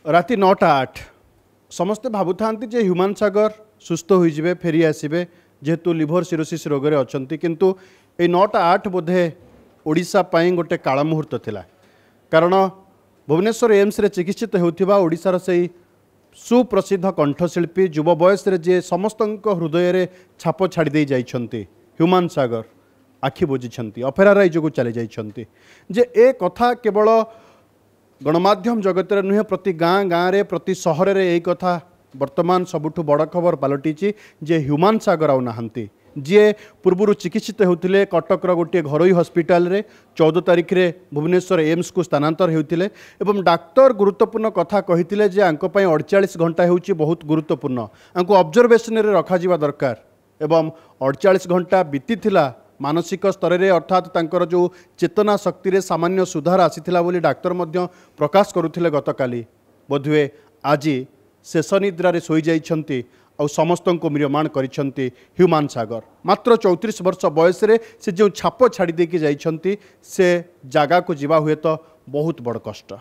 राति 9:08 समस्ते भावुता जे ह्यूमान सागर सुस्थ होइजिबे फेरी आसिबे जेहेतु लिभर सिरोसिस रोग रे अछंती किंतु ए 9:08 बोधे ओडिशा पई गोटे काल मुहूर्त थिला कारण भुवनेश्वर एम्स रे चिकित्सित होउथिबा ओडिशार सेही सुप्रसिद्ध कंठशिल्पी युवा बयस रे जे समस्त हृदय रे छाप छाड़ी दे जाइछंती ह्यूमान सागर आखि बुझिछंती अपेराराई जोगु चले जाइछंती जे ए कथा केवल गणमाध्यम जगत रे नुहे प्रति गाँ गाँ रे प्रति सहर रे यही कथा वर्तमान सबुठु बड़ खबर पलटिची जे ह्यूमान सागर आउ नाहंती जी पूर्व चिकित्सित होते कटकर गोटे घरोई हस्पिटाल रे 14 तारिख रे भुवनेश्वर एम्स को स्थानांतर होते एवं डाक्तर गुरुत्वपूर्ण कथा कही जे आंको पई 48 घंटा होउची बहुत गुरुत्वपूर्ण आंको ऑब्जर्वेशन रे रखा जिबा दरकार एवं 48 घंटा बीती थिला मानसिक स्तर में अर्थात तांकर जो चेतना शक्ति रे सामान्य सुधार आसीथिला बोली डाक्तर मध्य प्रकाश करुथिले गतकाली बोधुए आज शेष निद्रा रे सोई जाइछंती और समस्त को निर्माण करिछंती ह्यूमान सागर मात्र 34 वर्ष बयस रे से जो छाप छाड़ी देकी जाइछंती से जागा को जीवा हुए तो बहुत बड़ कष्ट।